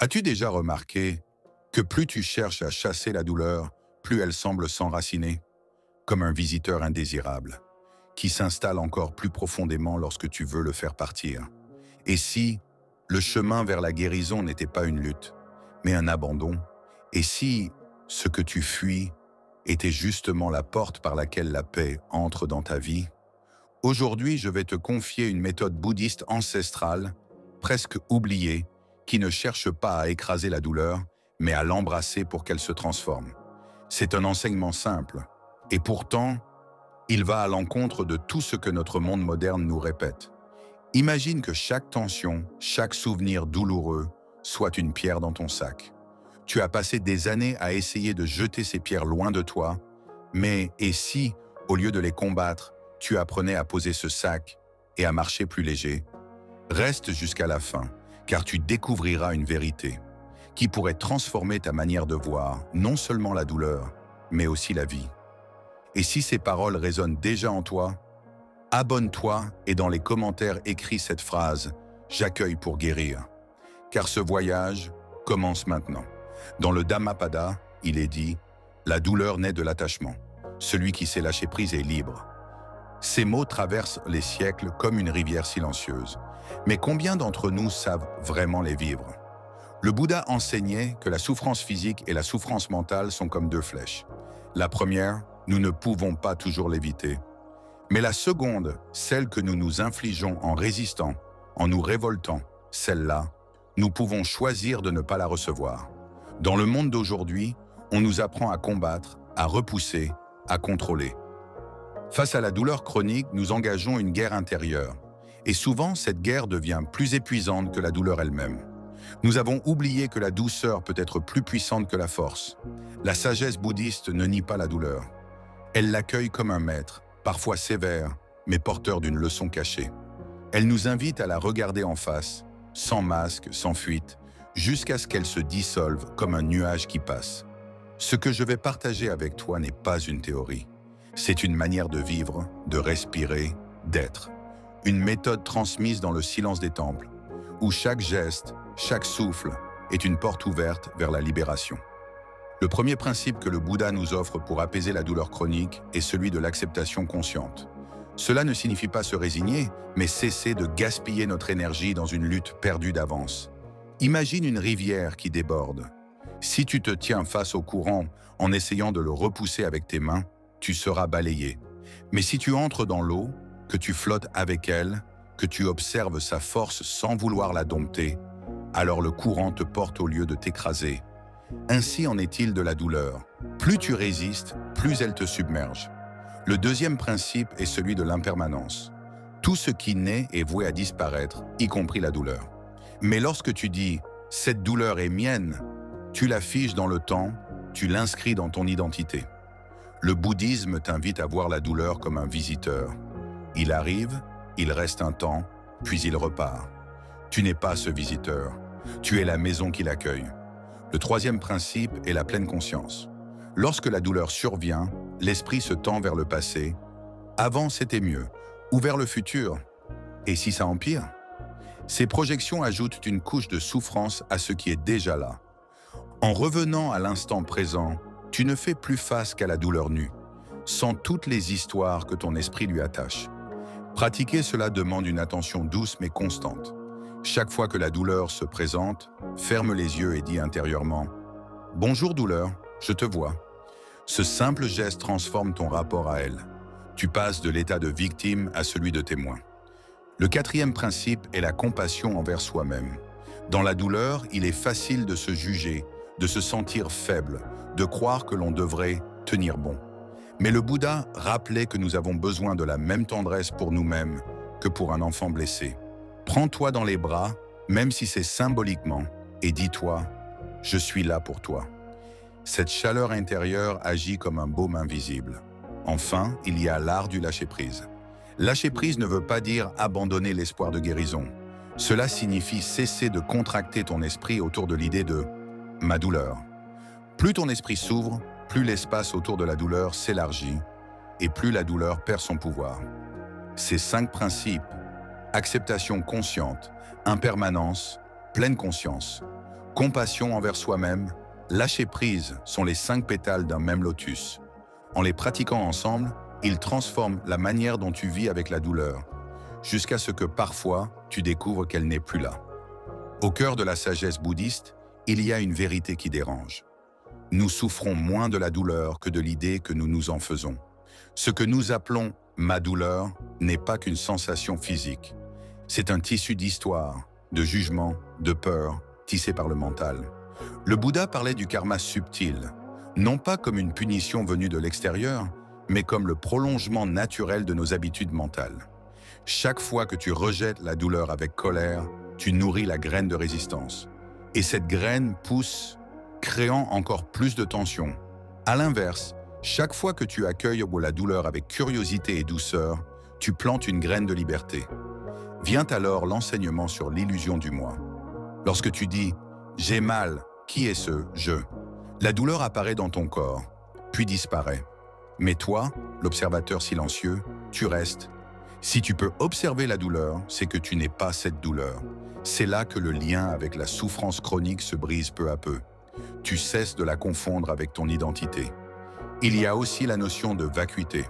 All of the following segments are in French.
As-tu déjà remarqué que plus tu cherches à chasser la douleur, plus elle semble s'enraciner, comme un visiteur indésirable, qui s'installe encore plus profondément lorsque tu veux le faire partir? Et si le chemin vers la guérison n'était pas une lutte, mais un abandon? Et si ce que tu fuis était justement la porte par laquelle la paix entre dans ta vie? Aujourd'hui, je vais te confier une méthode bouddhiste ancestrale, presque oubliée, qui ne cherche pas à écraser la douleur, mais à l'embrasser pour qu'elle se transforme. C'est un enseignement simple, et pourtant, il va à l'encontre de tout ce que notre monde moderne nous répète. Imagine que chaque tension, chaque souvenir douloureux soit une pierre dans ton sac. Tu as passé des années à essayer de jeter ces pierres loin de toi, mais et si, au lieu de les combattre, tu apprenais à poser ce sac et à marcher plus léger? Reste jusqu'à la fin, car tu découvriras une vérité qui pourrait transformer ta manière de voir non seulement la douleur, mais aussi la vie. Et si ces paroles résonnent déjà en toi, abonne-toi et dans les commentaires écris cette phrase « J'accueille pour guérir », car ce voyage commence maintenant. Dans le Dhammapada, il est dit « La douleur naît de l'attachement. Celui qui sait lâcher prise est libre. » Ces mots traversent les siècles comme une rivière silencieuse. Mais combien d'entre nous savent vraiment les vivre? Le Bouddha enseignait que la souffrance physique et la souffrance mentale sont comme deux flèches. La première, nous ne pouvons pas toujours l'éviter. Mais la seconde, celle que nous nous infligeons en résistant, en nous révoltant, celle-là, nous pouvons choisir de ne pas la recevoir. Dans le monde d'aujourd'hui, on nous apprend à combattre, à repousser, à contrôler. Face à la douleur chronique, nous engageons une guerre intérieure. Et souvent, cette guerre devient plus épuisante que la douleur elle-même. Nous avons oublié que la douceur peut être plus puissante que la force. La sagesse bouddhiste ne nie pas la douleur. Elle l'accueille comme un maître, parfois sévère, mais porteur d'une leçon cachée. Elle nous invite à la regarder en face, sans masque, sans fuite, jusqu'à ce qu'elle se dissolve comme un nuage qui passe. Ce que je vais partager avec toi n'est pas une théorie. C'est une manière de vivre, de respirer, d'être. Une méthode transmise dans le silence des temples, où chaque geste, chaque souffle est une porte ouverte vers la libération. Le premier principe que le Bouddha nous offre pour apaiser la douleur chronique est celui de l'acceptation consciente. Cela ne signifie pas se résigner, mais cesser de gaspiller notre énergie dans une lutte perdue d'avance. Imagine une rivière qui déborde. Si tu te tiens face au courant en essayant de le repousser avec tes mains, tu seras balayé. Mais si tu entres dans l'eau, que tu flottes avec elle, que tu observes sa force sans vouloir la dompter, alors le courant te porte au lieu de t'écraser. Ainsi en est-il de la douleur. Plus tu résistes, plus elle te submerge. Le deuxième principe est celui de l'impermanence. Tout ce qui naît est voué à disparaître, y compris la douleur. Mais lorsque tu dis « cette douleur est mienne », tu la figes dans le temps, tu l'inscris dans ton identité. Le bouddhisme t'invite à voir la douleur comme un visiteur. Il arrive, il reste un temps, puis il repart. Tu n'es pas ce visiteur, tu es la maison qui l'accueille. Le troisième principe est la pleine conscience. Lorsque la douleur survient, l'esprit se tend vers le passé. Avant, c'était mieux. Ou vers le futur. Et si ça empire? Ces projections ajoutent une couche de souffrance à ce qui est déjà là. En revenant à l'instant présent, tu ne fais plus face qu'à la douleur nue, sans toutes les histoires que ton esprit lui attache. Pratiquer cela demande une attention douce mais constante. Chaque fois que la douleur se présente, ferme les yeux et dis intérieurement « Bonjour douleur, je te vois ». Ce simple geste transforme ton rapport à elle. Tu passes de l'état de victime à celui de témoin. Le quatrième principe est la compassion envers soi-même. Dans la douleur, il est facile de se juger, de se sentir faible, de croire que l'on devrait tenir bon. Mais le Bouddha rappelait que nous avons besoin de la même tendresse pour nous-mêmes que pour un enfant blessé. Prends-toi dans les bras, même si c'est symboliquement, et dis-toi « Je suis là pour toi ». Cette chaleur intérieure agit comme un baume invisible. Enfin, il y a l'art du lâcher-prise. Lâcher-prise ne veut pas dire abandonner l'espoir de guérison. Cela signifie cesser de contracter ton esprit autour de l'idée de « ma douleur ». Plus ton esprit s'ouvre, plus l'espace autour de la douleur s'élargit et plus la douleur perd son pouvoir. Ces 5 principes, acceptation consciente, impermanence, pleine conscience, Compassion envers soi-même, lâcher prise sont les 5 pétales d'un même lotus. En les pratiquant ensemble, ils transforment la manière dont tu vis avec la douleur, jusqu'à ce que parfois tu découvres qu'elle n'est plus là. Au cœur de la sagesse bouddhiste, il y a une vérité qui dérange. Nous souffrons moins de la douleur que de l'idée que nous nous en faisons. Ce que nous appelons « ma douleur » n'est pas qu'une sensation physique. C'est un tissu d'histoire, de jugement, de peur, tissé par le mental. Le Bouddha parlait du karma subtil, non pas comme une punition venue de l'extérieur, mais comme le prolongement naturel de nos habitudes mentales. Chaque fois que tu rejettes la douleur avec colère, tu nourris la graine de résistance. Et cette graine pousse, créant encore plus de tension. À l'inverse, chaque fois que tu accueilles la douleur avec curiosité et douceur, tu plantes une graine de liberté. Vient alors l'enseignement sur l'illusion du moi. Lorsque tu dis « j'ai mal », qui est ce « je », la douleur apparaît dans ton corps, puis disparaît. Mais toi, l'observateur silencieux, tu restes. Si tu peux observer la douleur, c'est que tu n'es pas cette douleur. C'est là que le lien avec la souffrance chronique se brise peu à peu. Tu cesses de la confondre avec ton identité. Il y a aussi la notion de vacuité.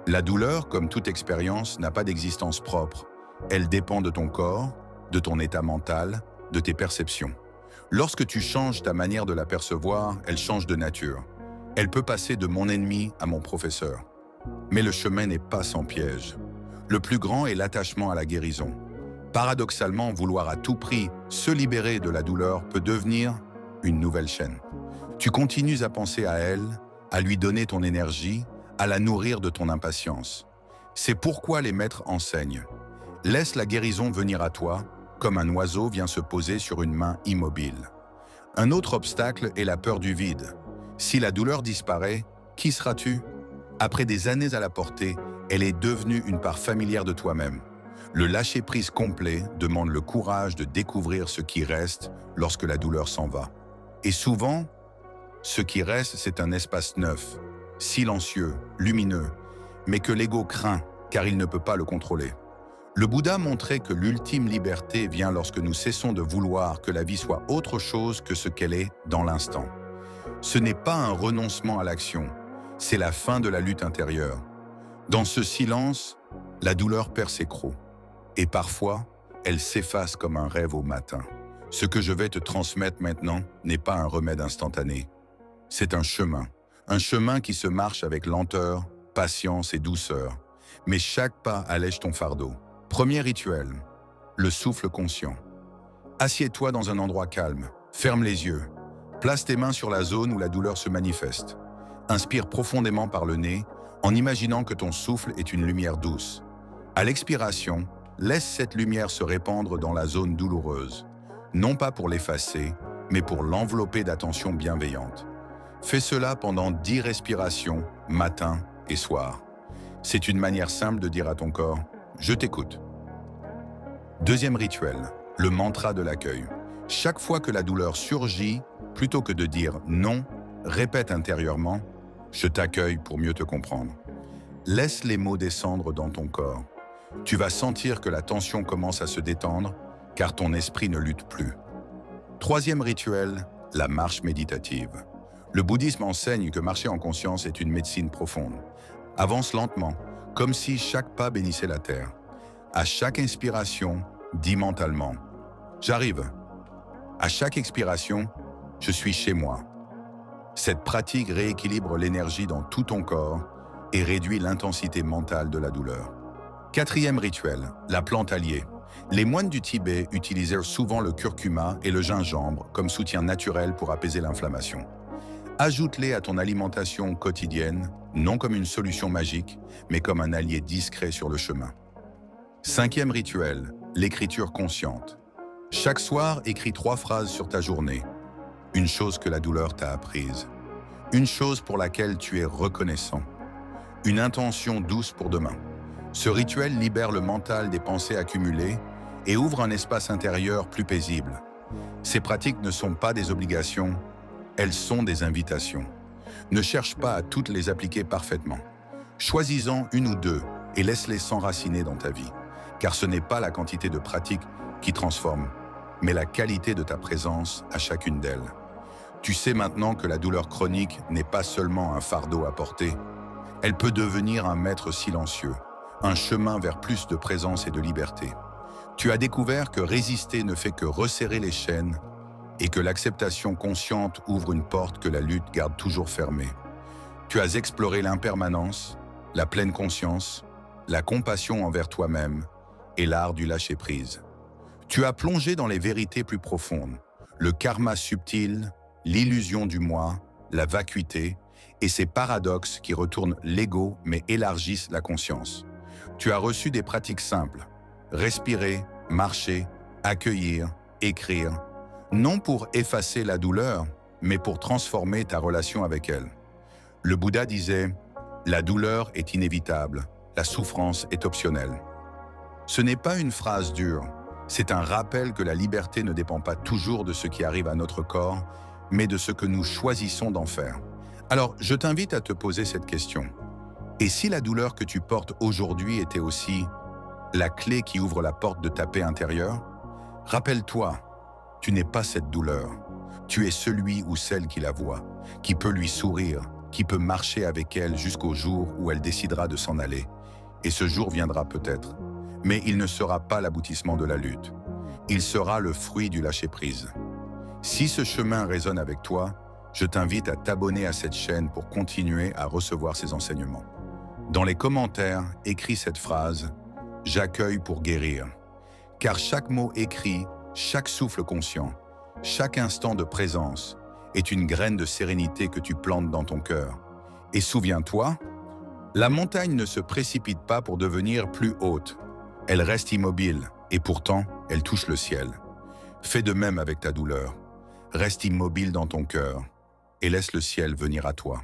La douleur, comme toute expérience, n'a pas d'existence propre. Elle dépend de ton corps, de ton état mental, de tes perceptions. Lorsque tu changes ta manière de la percevoir, elle change de nature. Elle peut passer de mon ennemi à mon professeur. Mais le chemin n'est pas sans piège. Le plus grand est l'attachement à la guérison. Paradoxalement, vouloir à tout prix se libérer de la douleur peut devenir une nouvelle chaîne. Tu continues à penser à elle, à lui donner ton énergie, à la nourrir de ton impatience. C'est pourquoi les maîtres enseignent. Laisse la guérison venir à toi, comme un oiseau vient se poser sur une main immobile. Un autre obstacle est la peur du vide. Si la douleur disparaît, qui seras-tu? Après des années à la porter, elle est devenue une part familière de toi-même. Le lâcher-prise complet demande le courage de découvrir ce qui reste lorsque la douleur s'en va. Et souvent, ce qui reste, c'est un espace neuf, silencieux, lumineux, mais que l'ego craint car il ne peut pas le contrôler. Le Bouddha montrait que l'ultime liberté vient lorsque nous cessons de vouloir que la vie soit autre chose que ce qu'elle est dans l'instant. Ce n'est pas un renoncement à l'action, c'est la fin de la lutte intérieure. Dans ce silence, la douleur perd ses crocs. Et parfois, elle s'efface comme un rêve au matin. Ce que je vais te transmettre maintenant n'est pas un remède instantané. C'est un chemin qui se marche avec lenteur, patience et douceur. Mais chaque pas allège ton fardeau. Premier rituel, le souffle conscient. Assieds-toi dans un endroit calme, ferme les yeux, place tes mains sur la zone où la douleur se manifeste. Inspire profondément par le nez, en imaginant que ton souffle est une lumière douce. À l'expiration, laisse cette lumière se répandre dans la zone douloureuse, non pas pour l'effacer, mais pour l'envelopper d'attention bienveillante. Fais cela pendant 10 respirations, matin et soir. C'est une manière simple de dire à ton corps « Je t'écoute ». Deuxième rituel, le mantra de l'accueil. Chaque fois que la douleur surgit, plutôt que de dire « non », répète intérieurement « Je t'accueille pour mieux te comprendre ». Laisse les mots descendre dans ton corps. Tu vas sentir que la tension commence à se détendre, car ton esprit ne lutte plus. Troisième rituel, la marche méditative. Le bouddhisme enseigne que marcher en conscience est une médecine profonde. Avance lentement, comme si chaque pas bénissait la terre. À chaque inspiration, dis mentalement « J'arrive ». À chaque expiration, « Je suis chez moi ». Cette pratique rééquilibre l'énergie dans tout ton corps et réduit l'intensité mentale de la douleur. Quatrième rituel, la plante alliée. Les moines du Tibet utilisèrent souvent le curcuma et le gingembre comme soutien naturel pour apaiser l'inflammation. Ajoute-les à ton alimentation quotidienne, non comme une solution magique, mais comme un allié discret sur le chemin. Cinquième rituel, l'écriture consciente. Chaque soir, écris 3 phrases sur ta journée. Une chose que la douleur t'a apprise. Une chose pour laquelle tu es reconnaissant. Une intention douce pour demain. Ce rituel libère le mental des pensées accumulées et ouvre un espace intérieur plus paisible. Ces pratiques ne sont pas des obligations, elles sont des invitations. Ne cherche pas à toutes les appliquer parfaitement. Choisis-en 1 ou 2 et laisse-les s'enraciner dans ta vie, car ce n'est pas la quantité de pratiques qui transforme, mais la qualité de ta présence à chacune d'elles. Tu sais maintenant que la douleur chronique n'est pas seulement un fardeau à porter, elle peut devenir un maître silencieux, un chemin vers plus de présence et de liberté. Tu as découvert que résister ne fait que resserrer les chaînes et que l'acceptation consciente ouvre une porte que la lutte garde toujours fermée. Tu as exploré l'impermanence, la pleine conscience, la compassion envers toi-même et l'art du lâcher-prise. Tu as plongé dans les vérités plus profondes, le karma subtil, l'illusion du moi, la vacuité et ces paradoxes qui retournent l'ego mais élargissent la conscience. Tu as reçu des pratiques simples, respirer, marcher, accueillir, écrire, non pour effacer la douleur, mais pour transformer ta relation avec elle. Le Bouddha disait « La douleur est inévitable, la souffrance est optionnelle ». Ce n'est pas une phrase dure, c'est un rappel que la liberté ne dépend pas toujours de ce qui arrive à notre corps, mais de ce que nous choisissons d'en faire. Alors, je t'invite à te poser cette question. Et si la douleur que tu portes aujourd'hui était aussi la clé qui ouvre la porte de ta paix intérieure? Rappelle-toi, tu n'es pas cette douleur. Tu es celui ou celle qui la voit, qui peut lui sourire, qui peut marcher avec elle jusqu'au jour où elle décidera de s'en aller. Et ce jour viendra peut-être. Mais il ne sera pas l'aboutissement de la lutte. Il sera le fruit du lâcher-prise. Si ce chemin résonne avec toi, je t'invite à t'abonner à cette chaîne pour continuer à recevoir ces enseignements. Dans les commentaires, écris cette phrase « J'accueille pour guérir ». Car chaque mot écrit, chaque souffle conscient, chaque instant de présence est une graine de sérénité que tu plantes dans ton cœur. Et souviens-toi, la montagne ne se précipite pas pour devenir plus haute. Elle reste immobile et pourtant, elle touche le ciel. Fais de même avec ta douleur. Reste immobile dans ton cœur et laisse le ciel venir à toi.